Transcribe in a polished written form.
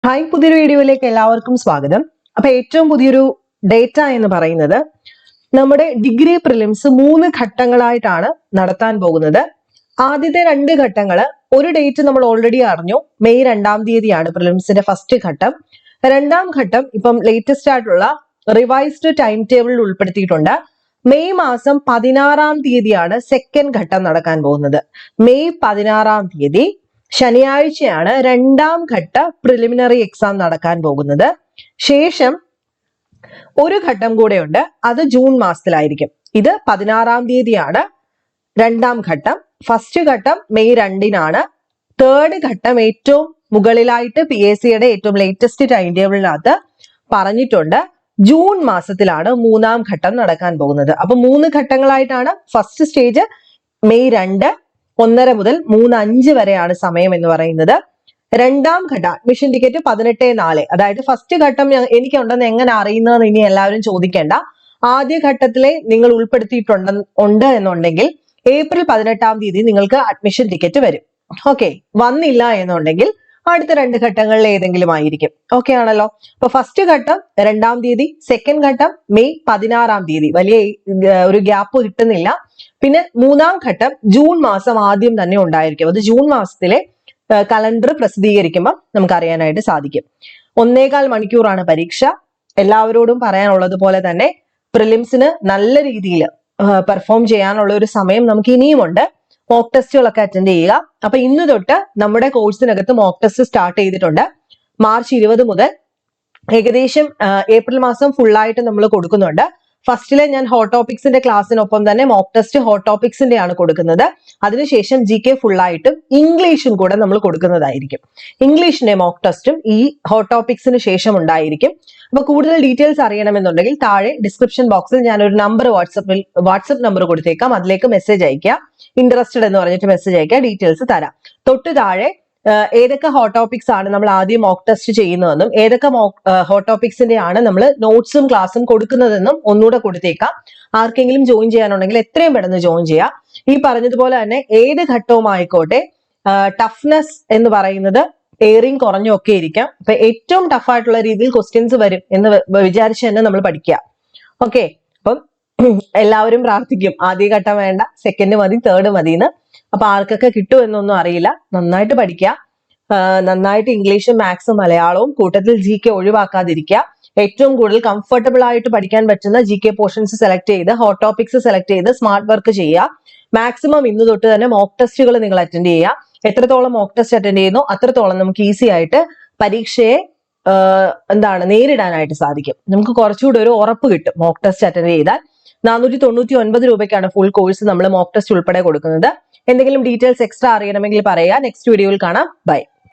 Hi, പുതിയൊരു വീഡിയോയിലേക്ക് എല്ലാവർക്കും സ്വാഗതം. അപ്പൊ ഏറ്റവും പുതിയൊരു ഡേറ്റ എന്ന് പറയുന്നത് നമ്മുടെ ഡിഗ്രി പ്രിലിംസ് 3 ഘട്ടങ്ങളായിട്ടാണ് നടത്താൻ പോകുന്നത്. ആദ്യത്തെ 2 ഘട്ടങ്ങള് ഒരു ഡേറ്റ് നമ്മൾ ഓൾറെഡി അറിഞ്ഞു. മെയ് 2-ാം തീയതിയാണ് പ്രിലിംസിന്റെ ഫസ്റ്റ് ഘട്ടം. 2-ാം ഘട്ടം ഇപ്പം ലേറ്റസ്റ്റ് ആയിട്ടുള്ള റിവൈസ്ഡ് ടൈം ടേബിളിൽ ഉൾപ്പെടുത്തിയിട്ടുണ്ട്. മെയ് മാസം 16-ാം തീയതിയാണ് സെക്കൻഡ് ഘട്ടം നടക്കാൻ പോകുന്നത്. മെയ് 16-ാം തീയതി ശനിയാഴ്ചയാണ് 2-ാം ഘട്ട പ്രിലിമിനറി എക്സാം നടക്കാൻ പോകുന്നത്. ശേഷം ഒരു ഘട്ടം കൂടെയുണ്ട്, അത് ജൂൺ മാസത്തിലായിരിക്കും. ഇത് 16-ാം തീയതിയാണ് 2-ാം ഘട്ടം. ഫസ്റ്റ് ഘട്ടം മെയ് 2-നാണ്. തേർഡ് ഘട്ടം ഏറ്റവും മുകളിലായിട്ട് PSCയുടെ ഏറ്റവും ലേറ്റസ്റ്റ് ടൈം ടേബിളിനകത്ത് പറഞ്ഞിട്ടുണ്ട്. ജൂൺ മാസത്തിലാണ് 3-ാം ഘട്ടം നടക്കാൻ പോകുന്നത്. അപ്പൊ 3 ഘട്ടങ്ങളായിട്ടാണ്. ഫസ്റ്റ് സ്റ്റേജ് മെയ് 2, 1:30 മുതൽ 3:05 വരെയാണ് സമയം എന്ന് പറയുന്നത്. 2-ാം ഘട്ട അഡ്മിഷൻ ടിക്കറ്റ് 18/4. അതായത് ഫസ്റ്റ് ഘട്ടം എനിക്കുണ്ടെന്ന് എങ്ങനെ അറിയുന്നതെന്ന് ഇനി എല്ലാവരും ചോദിക്കേണ്ട. ആദ്യ ഘട്ടത്തിലെ നിങ്ങൾ ഉൾപ്പെടുത്തിയിട്ടുണ്ട് എന്നുണ്ടെങ്കിൽ ഏപ്രിൽ 18-ാം തീയതി നിങ്ങൾക്ക് അഡ്മിഷൻ ടിക്കറ്റ് വരും. ഓക്കെ, വന്നില്ല എന്നുണ്ടെങ്കിൽ അടുത്ത 2 ഘട്ടങ്ങളിൽ ഏതെങ്കിലും ആയിരിക്കും. ഓക്കെ ആണല്ലോ. അപ്പൊ ഫസ്റ്റ് ഘട്ടം 2-ാം തീയതി, സെക്കൻഡ് ഘട്ടം മെയ് 16-ാം തീയതി. വലിയ ഒരു ഗ്യാപ്പ് കിട്ടുന്നില്ല. പിന്നെ 3-ാം ഘട്ടം ജൂൺ മാസം ആദ്യം തന്നെ ഉണ്ടായിരിക്കും. അത് ജൂൺ മാസത്തിലെ കലണ്ടർ പ്രസിദ്ധീകരിക്കുമ്പോൾ നമുക്ക് അറിയാനായിട്ട് സാധിക്കും. 1.25 മണിക്കൂറാണ് പരീക്ഷ. എല്ലാവരോടും പറയാനുള്ളത് പോലെ തന്നെ പ്രിലിംസിന് നല്ല രീതിയിൽ പെർഫോം ചെയ്യാനുള്ള ഒരു സമയം നമുക്ക് ഇനിയുമുണ്ട്. മോക്ക് ടെസ്റ്റുകളൊക്കെ അറ്റൻഡ് ചെയ്യുക. അപ്പൊ ഇന്ന് തൊട്ട് നമ്മുടെ കോഴ്സിനകത്ത് മോക്ക് ടെസ്റ്റ് സ്റ്റാർട്ട് ചെയ്തിട്ടുണ്ട്. മാർച്ച് 20 മുതൽ ഏകദേശം ഏപ്രിൽ മാസം ഫുള്ളായിട്ട് നമ്മൾ കൊടുക്കുന്നുണ്ട്. ഫസ്റ്റിലെ ഞാൻ ഹോട്ട് ടോപ്പിക്സിന്റെ ക്ലാസ്സിനൊപ്പം തന്നെ മോക്ക് ടെസ്റ്റ് ഹോട്ട് ടോപ്പിക്സിന്റെ ആണ് കൊടുക്കുന്നത്. അതിനുശേഷം GK ഫുള്ളായിട്ടും ഇംഗ്ലീഷും കൂടെ നമ്മൾ കൊടുക്കുന്നതായിരിക്കും. ഇംഗ്ലീഷിന്റെ മോക്ക് ടെസ്റ്റും ഈ ഹോട്ട് ടോപ്പിക്സിന് ശേഷം ഉണ്ടായിരിക്കും. അപ്പൊ കൂടുതൽ ഡീറ്റെയിൽസ് അറിയണമെന്നുണ്ടെങ്കിൽ താഴെ ഡിസ്ക്രിപ്ഷൻ ബോക്സിൽ ഞാൻ ഒരു നമ്പർ വാട്സപ്പ് നമ്പർ കൊടുത്തേക്കാം. അതിലേക്ക് മെസ്സേജ് അയക്കുക. ഇൻട്രസ്റ്റഡ് എന്ന് പറഞ്ഞിട്ട് മെസ്സേജ് അയക്കുക. ഡീറ്റെയിൽസ് തരാം. തൊട്ട് താഴെ ഏതൊക്കെ ഹോട്ട് ടോപ്പിക്സ് ആണ് നമ്മൾ ആദ്യം മോക്ക് ടെസ്റ്റ് ചെയ്യുന്നതെന്നും ഏതൊക്കെ ഹോട്ട് ടോപ്പിക്സിന്റെ ആണ് നമ്മൾ നോട്ട്സും ക്ലാസ്സും കൊടുക്കുന്നതെന്നും ഒന്നുകൂടെ കൊടുത്തേക്കാം. ആർക്കെങ്കിലും ജോയിൻ ചെയ്യാനുണ്ടെങ്കിൽ എത്രയും പെട്ടെന്ന് ജോയിൻ ചെയ്യാം. ഈ പറഞ്ഞതുപോലെ തന്നെ ഏത് ഘട്ടവും ആയിക്കോട്ടെ, ടഫ്നെസ് എന്ന് പറയുന്നത് ഏറിയും കുറഞ്ഞും ഒക്കെ ഇരിക്കാം. അപ്പൊ ഏറ്റവും ടഫായിട്ടുള്ള രീതിയിൽ ക്വസ്റ്റ്യൻസ് വരും എന്ന് വിചാരിച്ച് തന്നെ നമ്മൾ പഠിക്കുക. ഓക്കെ, അപ്പം എല്ലാവരും പ്രാർത്ഥിക്കും ആദ്യ ഘട്ടം വേണ്ട, സെക്കൻഡ് മതി, തേർഡ് മതിന്ന്. അപ്പൊ ആർക്കൊക്കെ കിട്ടും എന്നൊന്നും അറിയില്ല. നന്നായിട്ട് പഠിക്കുക. നന്നായിട്ട് ഇംഗ്ലീഷും മാത്സും മലയാളവും കൂട്ടത്തിൽ GK ഒഴിവാക്കാതിരിക്കുക. ഏറ്റവും കൂടുതൽ കംഫർട്ടബിൾ ആയിട്ട് പഠിക്കാൻ പറ്റുന്ന GK പോർഷൻസ് സെലക്ട് ചെയ്ത് ഹോട്ട് ടോപ്പിക്സ് സെലക്ട് ചെയ്ത് സ്മാർട്ട് വർക്ക് ചെയ്യുക. മാക്സിമം ഇന്ന് തൊട്ട് തന്നെ മോക്ക് ടെസ്റ്റുകൾ നിങ്ങൾ അറ്റൻഡ് ചെയ്യുക. എത്രത്തോളം മോക്ക് ടെസ്റ്റ് അറ്റൻഡ് ചെയ്യുന്നു അത്രത്തോളം നമുക്ക് ഈസി ആയിട്ട് പരീക്ഷയെ നേരിടാനായിട്ട് സാധിക്കും. നമുക്ക് കുറച്ചുകൂടി ഒരു ഉറപ്പ് കിട്ടും മോക്ക് ടെസ്റ്റ് അറ്റൻഡ് ചെയ്താൽ. 499 രൂപയ്ക്കാണ് ഫുൾ കോഴ്സ് നമ്മൾ മോക്ക് ടെസ്റ്റ് ഉൾപ്പെടെ കൊടുക്കുന്നത്. എന്തെങ്കിലും ഡീറ്റെയിൽസ് എക്സ്ട്രാ അറിയണമെങ്കിൽ പറയുക. നെക്സ്റ്റ് വീഡിയോയിൽ കാണാം. ബൈ.